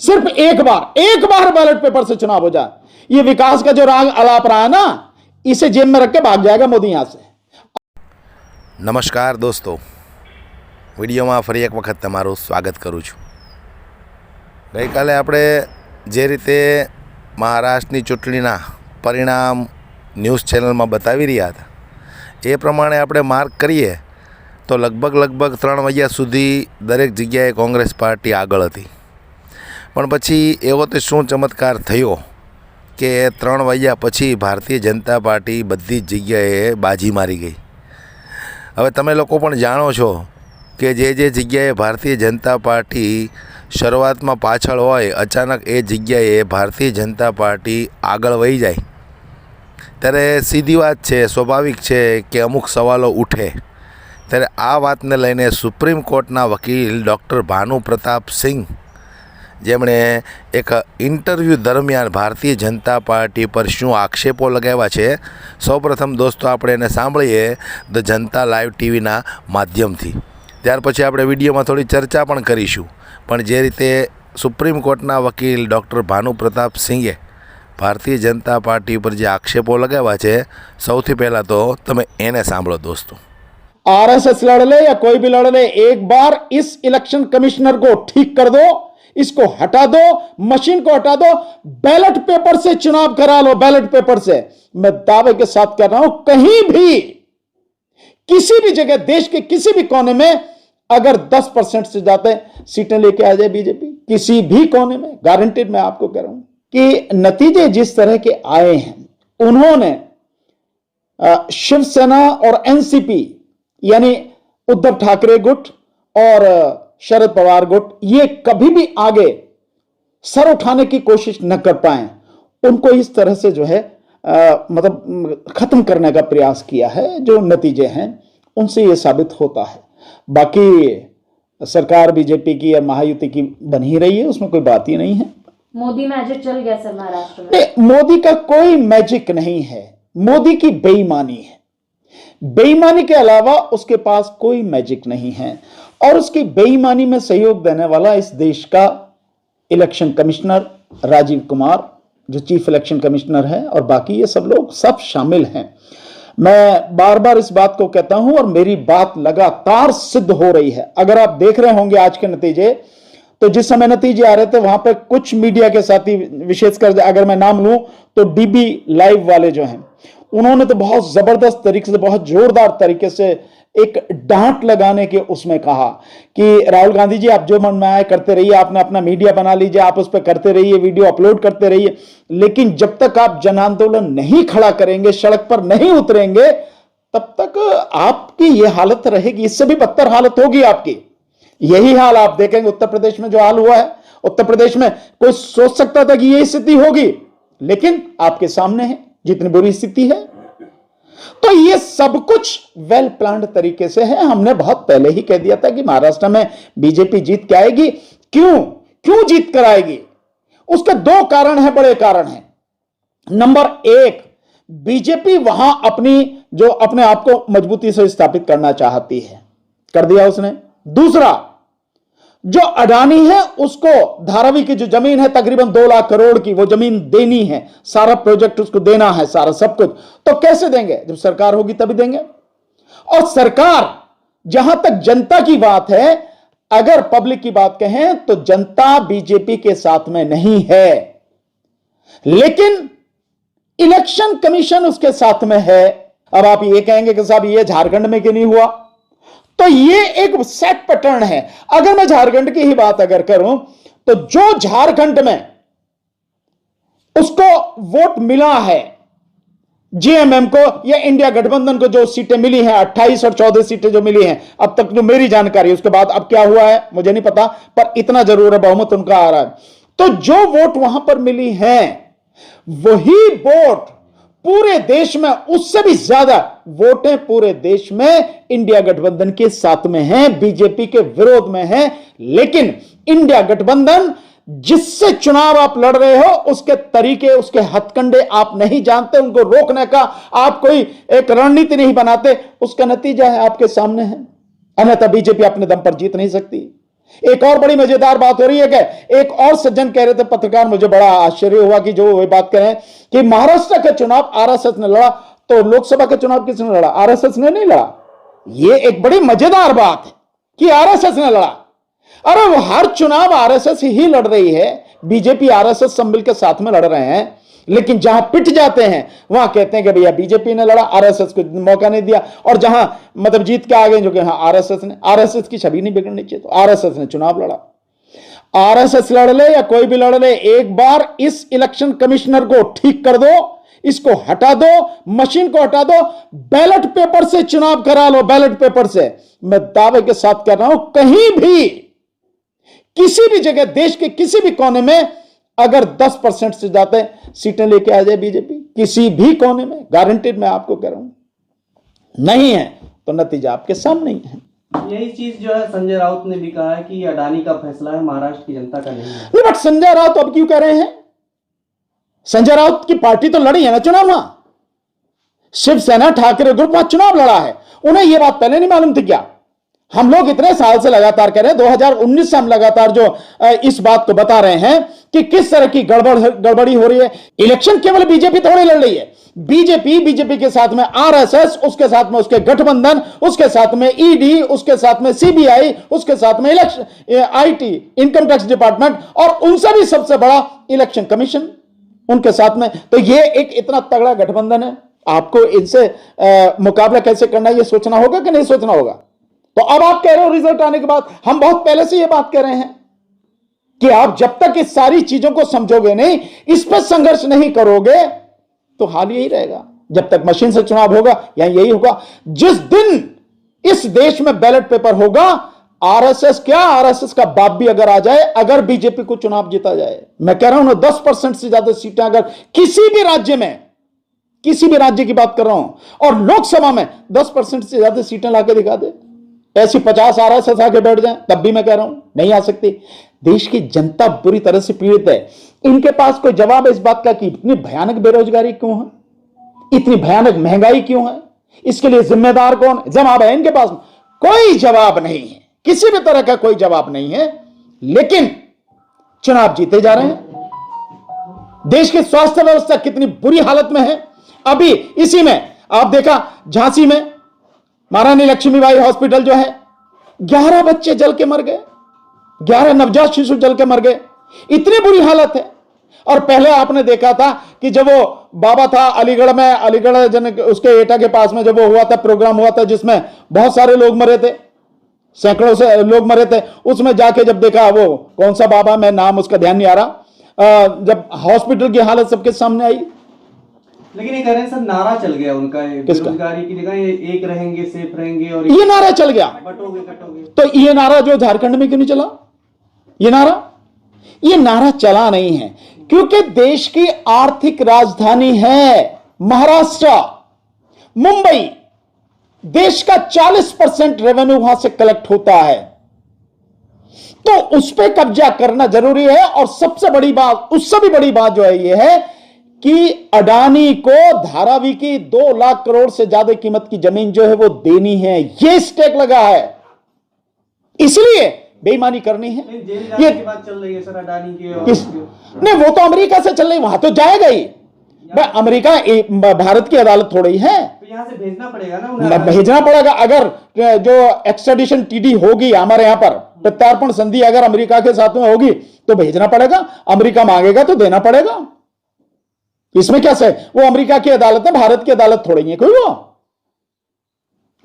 सिर्फ एक बार ballot paper से चुनाव हो जाए, ये विकास का जो राग अलाप रहा है ना, इसे जेब में रख के भाग जाएगा मोदी यहां से। नमस्कार दोस्तों, વિડીયોમાં ફરી એક વખત તમારું સ્વાગત કરું છું। ગઈકાલે આપણે જે રીતે મહારાષ્ટ્રની ચૂંટણીના પરિણામ ન્યૂઝ ચેનલમાં બતાવી રહ્યા હતા એ પ્રમાણે આપણે માર્ક કરીએ તો લગભગ 3 વાગ્યા સુધી દરેક જગ્યાએ કોંગ્રેસ પાર્ટી આગળ હતી। પણ પછી એવો તો શું ચમત્કાર થયો કે 3 વાગ્યા પછી ભારતીય જનતા પાર્ટી બધી જ જગ્યાએ બાજી મારી ગઈ। હવે તમે લોકો પણ જાણો છો કે જે જગ્યાએ ભારતીય જનતા પાર્ટી શરૂઆતમાં પાછળ હોય, અચાનક એ જગ્યાએ ભારતીય જનતા પાર્ટી આગળ વહી જાય ત્યારે સીધી વાત છે, સ્વાભાવિક છે કે અમુક સવાલો ઉઠે। ત્યારે આ વાતને લઈને સુપ્રીમ કોર્ટના વકીલ ડૉક્ટર ભાનુ પ્રતાપ સિંહ, જેમણે એક ઇન્ટરવ્યૂ દરમિયાન ભારતીય જનતા પાર્ટી પર શું આક્ષેપો લગાવ્યા છે, સૌપ્રથમ દોસ્તો આપણે એને સાંભળીએ ધ જનતા લાઈવ ટીવીના માધ્યમથી। ત્યાર પછી આપણે વિડીયોમાં થોડી ચર્ચા પણ કરીશું। પણ જે રીતે સુપ્રીમ કોર્ટના વકીલ ડૉક્ટર ભાનુ પ્રતાપ સિંહે ભારતીય जनता पार्टी पर જે આક્ષેપો લગાવ્યા છે, સૌથી પહેલાં તો તમે એને સાંભળો दोस्तों। आरएसएस लड़ ले या कोई भी लड़ ले, एक बार इस इलेक्शन कमिश्नर को ठीक कर दो, इसको हटा दो, मशीन को हटा दो, बैलेट पेपर से चुनाव करा लो। बैलेट पेपर से मैं दावे के साथ कह रहा हूं, कहीं भी किसी भी जगह देश के किसी भी कोने में अगर 10% से जाते सीटें लेके आ जाए बीजेपी, किसी भी कोने में, गारंटेड मैं आपको कह रहा हूं कि नतीजे जिस तरह के आए हैं, उन्होंने शिवसेना और एनसीपी यानी उद्धव ठाकरे गुट और शरद पवार गुट, ये कभी भी आगे सर उठाने की कोशिश न कर पाए। उनको इस तरह से जो है मतलब खत्म करने का प्रयास किया है। जो नतीजे हैं उनसे ये साबित होता है। बाकी सरकार बीजेपी की या महायुति की बन ही रही है, उसमें कोई बात ही नहीं है। मोदी मैजिक चल गया सर महाराष्ट्र में। मोदी का कोई मैजिक नहीं है, मोदी की बेईमानी है। बेईमानी के अलावा उसके पास कोई मैजिक नहीं है। और उसकी बेईमानी में सहयोग देने वाला इस देश का इलेक्शन कमिश्नर राजीव कुमार, जो चीफ इलेक्शन कमिश्नर है, और बाकी ये सब लोग सब शामिल हैं। मैं बार बार इस बात को कहता हूं और मेरी बात लगातार सिद्ध हो रही है। अगर आप देख रहे होंगे आज के नतीजे, तो जिस समय नतीजे आ रहे थे वहां पर कुछ मीडिया के साथी, विशेषकर अगर मैं नाम लूं तो डीबी लाइव वाले जो हैं, उन्होंने तो बहुत जबरदस्त तरीके से, बहुत जोरदार तरीके से एक डांट लगाने के उसमें कहा कि राहुल गांधी जी, आप जो मन में आए करते रहिए, आपने अपना मीडिया बना लीजिए, आप उस पर करते रहिए, वीडियो अपलोड करते रहिए, लेकिन जब तक आप जन आंदोलन नहीं खड़ा करेंगे, सड़क पर नहीं उतरेंगे, तब तक आपकी यह हालत रहेगी। इससे भी बदतर हालत होगी आपकी। यही हाल आप देखेंगे उत्तर प्रदेश में जो हाल हुआ है। उत्तर प्रदेश में कोई सोच सकता था कि यह स्थिति होगी, लेकिन आपके सामने है जितनी बुरी स्थिति है। तो ये सब कुछ वेल प्लान्ड तरीके से है। हमने बहुत पहले ही कह दिया था कि महाराष्ट्र में बीजेपी जीत के आएगी। क्यों जीत कर आएगी? उसके 2 कारण हैं, बड़े कारण हैं। नंबर 1, बीजेपी वहां अपने आप को मजबूती से स्थापित करना चाहती है, कर दिया उसने। दूसरा, जो अडानी है उसको धारावी की जो जमीन है तकरीबन 2 लाख करोड़ की, वो जमीन देनी है, सारा प्रोजेक्ट उसको देना है, सारा सब कुछ। तो कैसे देंगे? जब सरकार होगी तभी देंगे। और सरकार, जहां तक जनता की बात है, अगर पब्लिक की बात कहें तो जनता बीजेपी के साथ में नहीं है, लेकिन इलेक्शन कमीशन उसके साथ में है। अब आप ये कहेंगे कि साहब ये झारखंड में क्यों नहीं हुआ? तो ये एक सेट पैटर्न है। अगर मैं झारखंड की ही बात अगर करूं तो जो झारखंड में उसको वोट मिला है, जेएमएम को या इंडिया गठबंधन को जो सीटें मिली हैं, 28 और 14 सीटें जो मिली हैं अब तक, जो मेरी जानकारी है, उसके बाद अब क्या हुआ है मुझे नहीं पता, पर इतना जरूर है बहुमत उनका आ रहा है। तो जो वोट वहां पर मिली है, वही वोट पूरे देश में, उससे भी ज्यादा वोटें पूरे देश में इंडिया गठबंधन के साथ में हैं, बीजेपी के विरोध में हैं। लेकिन इंडिया गठबंधन जिससे चुनाव आप लड़ रहे हो, उसके तरीके, उसके हथकंडे आप नहीं जानते, उनको रोकने का आप कोई एक रणनीति नहीं बनाते, उसका नतीजा है आपके सामने है। अन्यथा बीजेपी अपने दम पर जीत नहीं सकती। एक और बड़ी मजेदार बात हो रही है कि एक और सज्जन कह रहे थे, पत्रकार, मुझे बड़ा आश्चर्य हुआ कि जो वे बात करें कि महाराष्ट्र का चुनाव आरएसएस ने लड़ा, तो लोकसभा का चुनाव किसने लड़ा? आरएसएस ने नहीं लड़ा। यह एक बड़ी मजेदार बात है कि आरएसएस ने लड़ा। अरे वो हर चुनाव आरएसएस ही लड़ रही है, बीजेपी आरएसएस सब मिलकर साथ में लड़ रहे हैं, लेकिन जहां पिट जाते हैं वहां कहते हैं कि भैया बीजेपी ने लड़ा, आरएसएस को मौका नहीं दिया। और जहां मतलब जीत के आ गए जो कि हाँ आरएसएस की छवि नहीं बिगड़नी चाहिए, तो आरएसएस ने चुनाव लड़ा। आरएसएस लड़ ले या कोई भी लड़ ले, एक बार इस इलेक्शन कमिश्नर को ठीक कर दो, इसको हटा दो, मशीन को हटा दो, बैलेट पेपर से चुनाव करा लो, बैलेट पेपर से। मैं दावे के साथ कह रहा हूं, कहीं भी किसी भी जगह देश के किसी भी कोने में अगर 10% से ज्यादा सीटें लेके आ जाए बीजेपी, किसी भी कोने में, गारंटेड मैं आपको कह रहा हूं, नहीं है तो नतीजा आपके सामने ही है। यही चीज जो है संजय राउत ने भी कहा है कि अडानी का फैसला है, महाराष्ट्र की जनता का नहीं है। नहीं, बट संजय राउत अब क्यों कह रहे हैं? संजय राउत की पार्टी तो लड़ी है ना चुनाव, वहां शिवसेना ठाकरे ग्रुप वहां चुनाव लड़ा है। उन्हें यह बात पहले नहीं मालूम थी क्या? हम लोग इतने साल से लगातार कह रहे हैं, 2019 से हम लगातार जो इस बात को बता रहे हैं कि किस तरह की गड़बड़ी हो रही है। इलेक्शन केवल बीजेपी थोड़ी लड़ रही है, बीजेपी के साथ में आरएसएस, उसके साथ में उसके गठबंधन, उसके साथ में ईडी, उसके साथ में सीबीआई, उसके साथ में election IT income tax department, और उनसे भी सबसे बड़ा इलेक्शन कमीशन उनके साथ में। तो ये एक इतना तगड़ा गठबंधन है, आपको इनसे मुकाबला कैसे करना है, ये सोचना होगा कि नहीं सोचना होगा। तो अब आप कह रहे हो रिजल्ट आने के बाद, हम बहुत पहले से ये बात कह रहे हैं कि आप जब तक इस सारी चीजों को समझोगे नहीं, इस पर संघर्ष नहीं करोगे, तो हाल यही रहेगा। जब तक मशीन से चुनाव होगा या यही होगा। जिस दिन इस देश में बैलेट पेपर होगा, आरएसएस क्या, आरएसएस का बाप भी अगर आ जाए, अगर बीजेपी को चुनाव जीता जाए, मैं कह रहा हूं ना, 10% से ज्यादा सीटें अगर किसी भी राज्य में, किसी भी राज्य की बात कर रहा हूं, और लोकसभा में 10% से ज्यादा सीटें लाके दिखा दे, ऐसी 50 आरएसएस आके बैठ जाए, तब भी मैं कह रहा हूं नहीं आ सकती। देश की जनता बुरी तरह से पीड़ित है। इनके पास कोई जवाब है इस बात का कि इतनी भयानक बेरोजगारी क्यों है, इतनी भयानक महंगाई क्यों है, इसके लिए जिम्मेदार कौन है? जवाब है इनके पास कोई जवाब नहीं है, किसी भी तरह का कोई जवाब नहीं है। लेकिन चुनाव जीते जा रहे हैं। देश की स्वास्थ्य व्यवस्था कितनी बुरी हालत में है। अभी इसी में आप देखा, झांसी में महारानी लक्ष्मीबाई हॉस्पिटल जो है, 11 बच्चे जल के मर गए, 11 नवजात शिशु जल के मर गए, इतनी बुरी हालत है। और पहले आपने देखा था कि जब वो बाबा था अलीगढ़ में, अलीगढ़ जन उसके एटा के पास में जब वो हुआ था, प्रोग्राम हुआ था जिसमें बहुत सारे लोग मरे थे, सैकड़ों से लोग मरे थे, उसमें जाके जब देखा, वो कौन सा बाबा, मैं नाम उसका ध्यान नहीं आ रहा, जब हॉस्पिटल की हालत सबके सामने आई। लेकिन ये कह रहे हैं सर, नारा चल गया उनका, बेरोजगारी की जगह ये एक रहेंगे सेफ रहेंगे, और ये नारा चल गया। बटोगे कटोगे। तो ये नारा जो झारखंड में क्यों नहीं चला? ये नारा चला नहीं है क्योंकि देश की आर्थिक राजधानी है महाराष्ट्र, मुंबई, देश का 40% रेवेन्यू वहां से कलेक्ट होता है, तो उस पर कब्जा करना जरूरी है। और सबसे बड़ी बात, उससे भी बड़ी बात जो है ये है कि अडानी को धारावी की 2 लाख करोड़ से ज्यादा कीमत की जमीन जो है वो देनी है, ये स्टेक लगा है, इसलिए बेईमानी करनी है। जेल जाने की बात चल रही है सर अडानी की, नहीं, वो तो अमेरिका से चल रही, वहां तो जाएगा ही। अमेरिका भारत की अदालत थोड़ी है, तो यहाँ से भेजना पड़ेगा ना उन्हें, भेजना पड़ेगा। अगर जो एक्सट्रेडिशन टीडी होगी हमारे यहां पर, प्रत्यार्पण संधि अगर अमेरिका के साथ में होगी तो भेजना पड़ेगा, अमेरिका मांगेगा तो देना पड़ेगा। इसमें क्या से, वो अमेरिका की अदालत है, भारत की अदालत थोड़ी है कोई वो।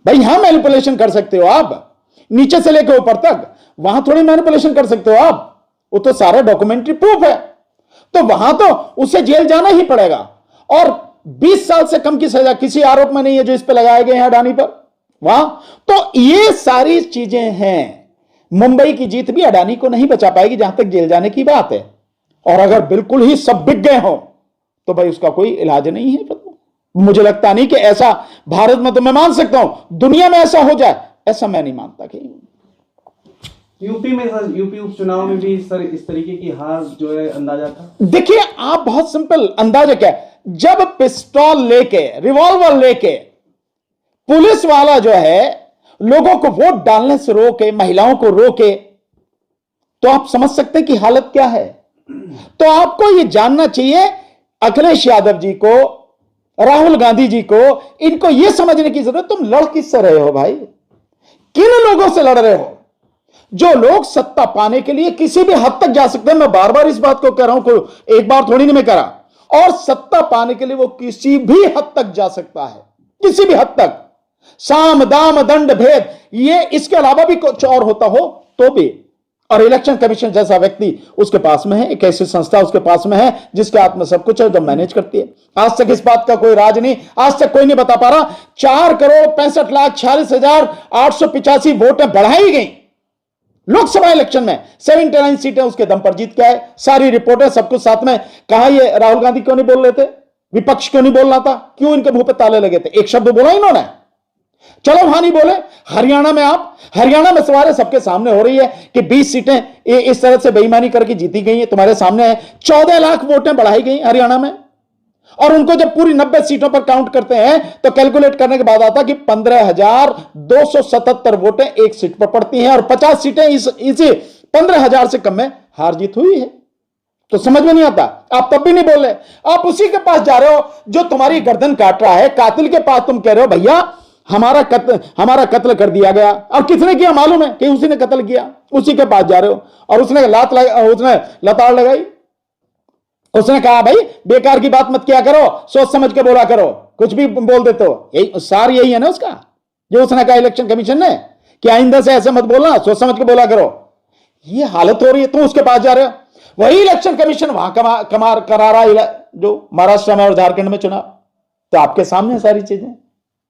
भाई यहां मैनिपुलेशन कर सकते हो आप, नीचे से लेकर ऊपर तक, वहां थोड़ी मैनिपुलेशन कर सकते हो आप, वो तो सारा डॉक्यूमेंट्री प्रूफ है। तो वहां तो उसे जेल जाना ही पड़ेगा, और 20 साल से कम की सजा किसी आरोप में नहीं है जो इस पे लगाए गए हैं अडानी पर वहां। तो ये सारी चीजें हैं। मुंबई की जीत भी अडानी को नहीं बचा पाएगी जहां तक जेल जाने की बात है। और अगर बिल्कुल ही सब बिक गए हो तो भाई उसका कोई इलाज नहीं है। मुझे लगता नहीं कि ऐसा भारत में, तो मैं मान सकता हूं दुनिया में ऐसा हो जाए, ऐसा मैं नहीं मानता कि यूपी में सर, यूपी उपचुनाव में भी सर इस तरीके की हार जो है अंदाजा था। देखिए आप, बहुत सिंपल अंदाजा क्या है, जब पिस्तौल लेके, रिवॉल्वर लेके पुलिस वाला जो है लोगों को वोट डालने से रोके, महिलाओं को रोके, तो आप समझ सकते हैं कि हालत क्या है। तो आपको यह जानना चाहिए, अखिलेश यादव जी को, राहुल गांधी जी को, इनको यह समझने की जरूरत, तुम लड़ किससे रहे हो भाई? किन लोगों से लड़ रहे हो? जो लोग सत्ता पाने के लिए किसी भी हद तक जा सकते हैं, मैं बार बार इस बात को कह रहा हूं, कोई एक बार थोड़ी नहीं मैं कह रहा, और सत्ता पाने के लिए वो किसी भी हद तक जा सकता है, किसी भी हद तक, साम दाम दंड भेद, ये इसके अलावा भी कुछ और होता हो तो भी। और इलेक्शन कमीशन जैसा व्यक्ति उसके पास में है, एक ऐसी संस्था उसके पास में है जिसके हाथ में सब कुछ है, जो मैनेज करती है। आज तक इस बात का कोई राज नहीं, आज तक कोई नहीं बता पा रहा 4,65,46,885 वोटें बढ़ाई गई लोकसभा इलेक्शन में, 79 सीटें उसके दम पर जीत के आए। सारी रिपोर्टें सब कुछ साथ में। कहा ये राहुल गांधी क्यों नहीं बोल रहे थे? विपक्ष क्यों नहीं बोल रहा था? क्यों इनके मुंह पे ताले लगे थे? एक शब्द बोला इन्होंने? चलो वहां नहीं बोले। हरियाणा में हरियाणा में सवाल सबके सामने हो रही है कि 20 सीटें इस तरह से बेईमानी करके जीती गई है, तुम्हारे सामने है। 14 लाख वोटें बढ़ाई गई हरियाणा में, और उनको जब पूरी 90 सीटों पर काउंट करते हैं तो कैलकुलेट करने के बाद आता कि 15,277 वोटें एक सीट पर पड़ती हैं, और 50 सीटें इसी 15,000 से कम में हार जीत हुई है। तो समझ में नहीं आता, आप तब भी नहीं बोल रहे। आप उसी के पास जा रहे हो जो तुम्हारी गर्दन काट रहा है, कातिल के पास तुम कह रहे हो भैया हमारा कत्ल कर दिया गया, और किसने किया मालूम है कि उसी ने कत्ल किया। उसी के पास जा रहे हो, और उसने लताड़ लगाई। उसने कहा भाई बेकार की बात मत किया करो, सोच समझ के बोला करो, कुछ भी बोल देते हो। यही सार यही है ना उसका, जो उसने कहा इलेक्शन कमीशन ने कि आइंदा से ऐसे मत बोलना, सोच समझ के बोला करो। ये हालत हो रही है, तुम उसके पास जा रहे हो। वही इलेक्शन कमीशन वहां करा रहा है जो महाराष्ट्र में और झारखंड में चुनाव। तो आपके सामने सारी चीजें।